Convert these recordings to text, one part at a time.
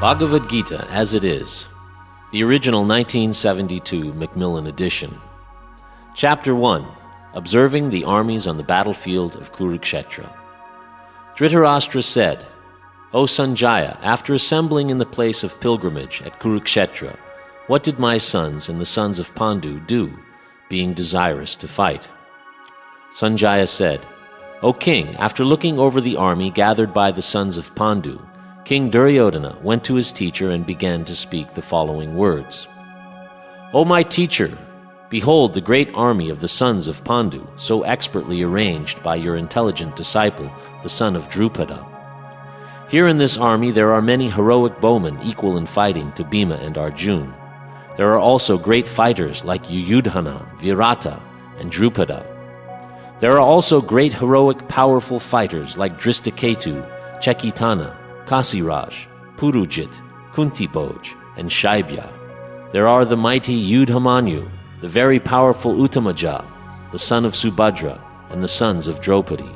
Bhagavad-gita as it is, the original 1972 Macmillan edition. Chapter 1, Observing the Armies on the Battlefield of Kurukshetra. Dhritarashtra said, O Sanjaya, after assembling in the place of pilgrimage at Kurukshetra, what did my sons and the sons of Pandu do, being desirous to fight? Sanjaya said, O king, after looking over the army gathered by the sons of Pandu, King Duryodhana went to his teacher and began to speak the following words. O my teacher, behold the great army of the sons of Pandu, so expertly arranged by your intelligent disciple, the son of Drupada. Here in this army there are many heroic bowmen equal in fighting to Bhima and Arjuna. There are also great fighters like Yuyudhana, Virata, and Drupada. There are also great heroic powerful fighters like Drishtaketu, Chekitana, Kasiraj, Purujit, Kuntibhoj, and Shaibya. There are the mighty Yudhamanyu, the very powerful Uttamaja, the son of Subhadra, and the sons of Draupadi.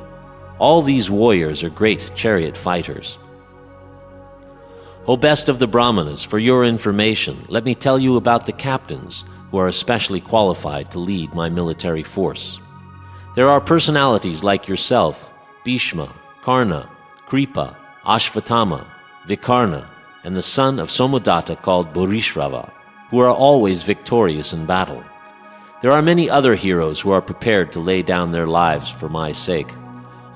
All these warriors are great chariot fighters. O best of the Brahmanas, for your information, let me tell you about the captains who are especially qualified to lead my military force. There are personalities like yourself, Bhishma, Karna, Kripa, Ashvatthama, Vikarna, and the son of Somodatta called Bhurishrava, who are always victorious in battle. There are many other heroes who are prepared to lay down their lives for my sake.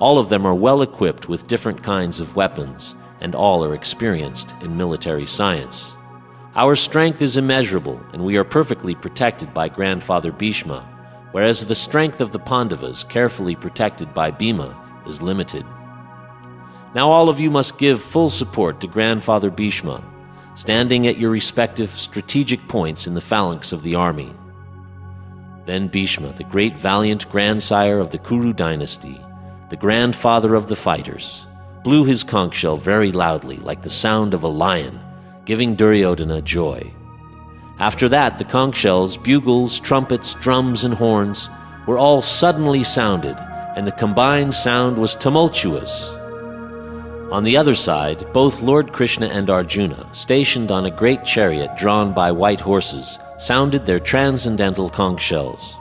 All of them are well equipped with different kinds of weapons, and all are experienced in military science. Our strength is immeasurable, and we are perfectly protected by grandfather Bhishma, whereas the strength of the Pandavas, carefully protected by Bhima, is limited. Now all of you must give full support to grandfather Bhishma, standing at your respective strategic points in the phalanx of the army. Then Bhishma, the great valiant grandsire of the Kuru dynasty, the grandfather of the fighters, blew his conch shell very loudly like the sound of a lion, giving Duryodhana joy. After that, the conch shells, bugles, trumpets, drums, and horns were all suddenly sounded, and the combined sound was tumultuous. On the other side, both Lord Krishna and Arjuna, stationed on a great chariot drawn by white horses, sounded their transcendental conch shells.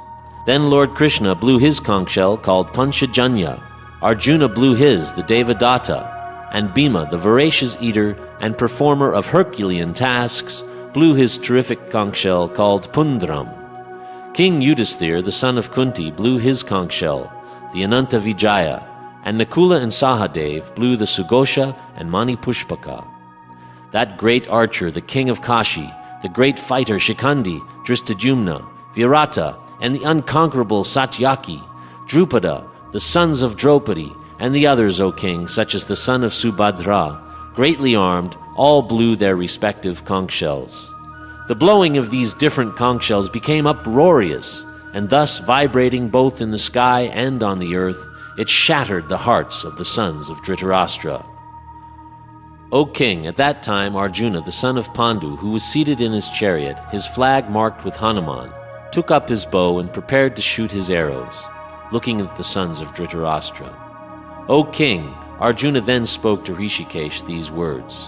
Then Lord Krishna blew his conch shell called Panchajanya, Arjuna blew his, the Devadatta, and Bhima, the voracious eater and performer of Herculean tasks, blew his terrific conch shell called Pundram. King Yudhisthira, the son of Kunti, blew his conch shell, the Ananta Vijaya, and Nakula and Sahadev blew the Sugosha and Manipushpaka. That great archer, the king of Kashi, the great fighter Shikhandi, Drishtajumna, Virata, and the unconquerable Satyaki, Drupada, the sons of Draupadi, and the others, O king, such as the son of Subhadra, greatly armed, all blew their respective conch shells. The blowing of these different conch shells became uproarious, and thus vibrating both in the sky and on the earth, it shattered the hearts of the sons of Dhritarashtra. O king, at that time Arjuna, the son of Pandu, who was seated in his chariot, his flag marked with Hanuman, took up his bow and prepared to shoot his arrows, looking at the sons of Dhritarashtra. O king, Arjuna then spoke to Rishikesh these words.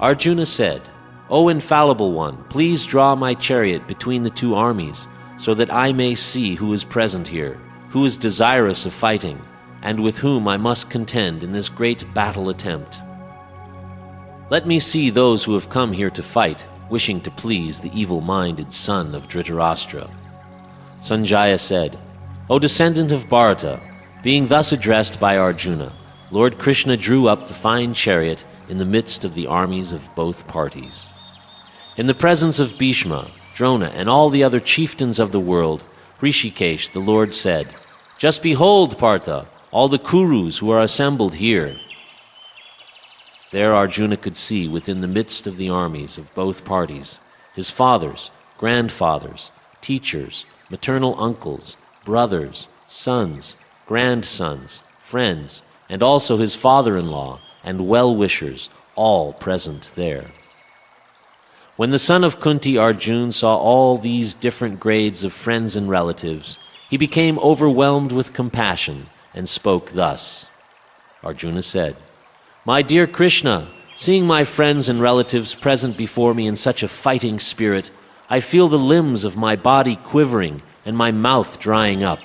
Arjuna said, O infallible one, please draw my chariot between the two armies, so that I may see who is present here, who is desirous of fighting, and with whom I must contend in this great battle attempt. Let me see those who have come here to fight, wishing to please the evil-minded son of Dhritarashtra. Sanjaya said, O descendant of Bharata, being thus addressed by Arjuna, Lord Krishna drew up the fine chariot in the midst of the armies of both parties. In the presence of Bhishma, Drona, and all the other chieftains of the world, Rishikesh, the Lord, said, Just behold, Partha, all the Kurus who are assembled here. There Arjuna could see within the midst of the armies of both parties his fathers, grandfathers, teachers, maternal uncles, brothers, sons, grandsons, friends, and also his father-in-law and well-wishers, all present there. When the son of Kunti, Arjuna, saw all these different grades of friends and relatives, he became overwhelmed with compassion and spoke thus. Arjuna said, My dear Krishna, Seeing my friends and relatives present before me in such a fighting spirit, I feel the limbs of my body quivering and my mouth drying up.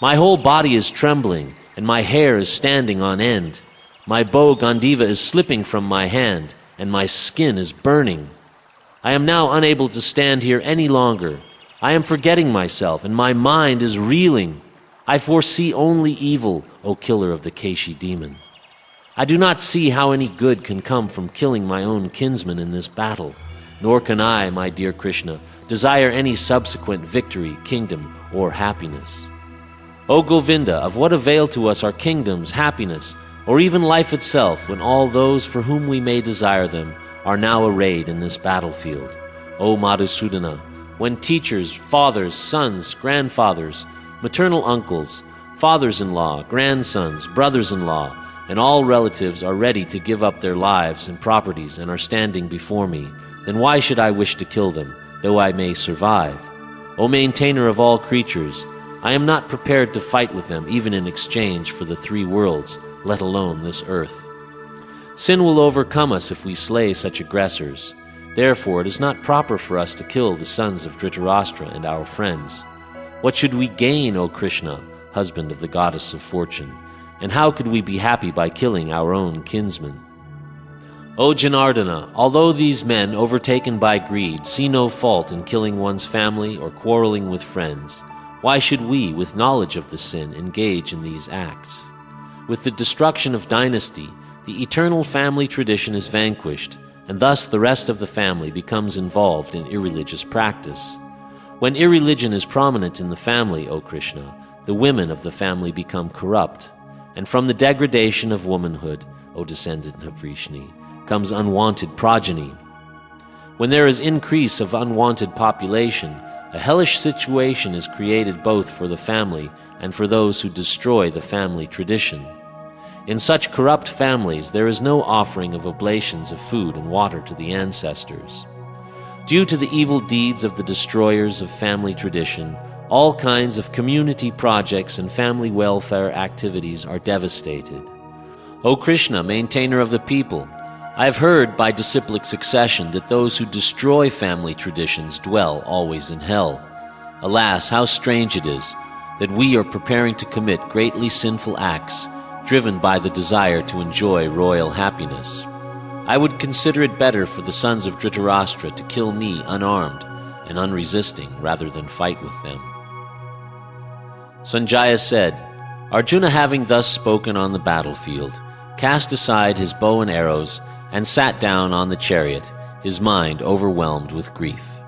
My whole body is trembling, and my hair is standing on end. My bow Gandiva is slipping from my hand, and my skin is burning. I am now unable to stand here any longer. I am forgetting myself, and my mind is reeling. I foresee only evil, O killer of the Keshi demon. I do not see how any good can come from killing my own kinsman in this battle, nor can I, my dear Krishna, desire any subsequent victory, kingdom, or happiness. O Govinda, of what avail to us are kingdoms, happiness, or even life itself, when all those for whom we may desire them are now arrayed in this battlefield? O Madhusudana, when teachers, fathers, sons, grandfathers, maternal uncles, fathers-in-law, grandsons, brothers-in-law, and all relatives are ready to give up their lives and properties and are standing before me, then why should I wish to kill them, though I may survive? O maintainer of all creatures, I am not prepared to fight with them even in exchange for the three worlds, let alone this earth. Sin will overcome us if we slay such aggressors. Therefore it is not proper for us to kill the sons of Dhritarashtra and our friends. What should we gain, O Krishna, husband of the goddess of fortune? And how could we be happy by killing our own kinsmen? O Janardana, although these men, overtaken by greed, see no fault in killing one's family or quarreling with friends, why should we, with knowledge of the sin, engage in these acts? With the destruction of dynasty, the eternal family tradition is vanquished, and thus the rest of the family becomes involved in irreligious practice. When irreligion is prominent in the family, O Krishna, the women of the family become corrupt, and from the degradation of womanhood, O descendant of Vrishni, comes unwanted progeny. When there is increase of unwanted population, a hellish situation is created both for the family and for those who destroy the family tradition. In such corrupt families, there is no offering of oblations of food and water to the ancestors. Due to the evil deeds of the destroyers of family tradition, all kinds of community projects and family welfare activities are devastated. O Krishna, maintainer of the people, I have heard by disciplic succession that those who destroy family traditions dwell always in hell. Alas, how strange it is that we are preparing to commit greatly sinful acts, driven by the desire to enjoy royal happiness. I would consider it better for the sons of Dhritarashtra to kill me unarmed and unresisting rather than fight with them. Sanjaya said, Arjuna, having thus spoken on the battlefield, cast aside his bow and arrows and sat down on the chariot, his mind overwhelmed with grief.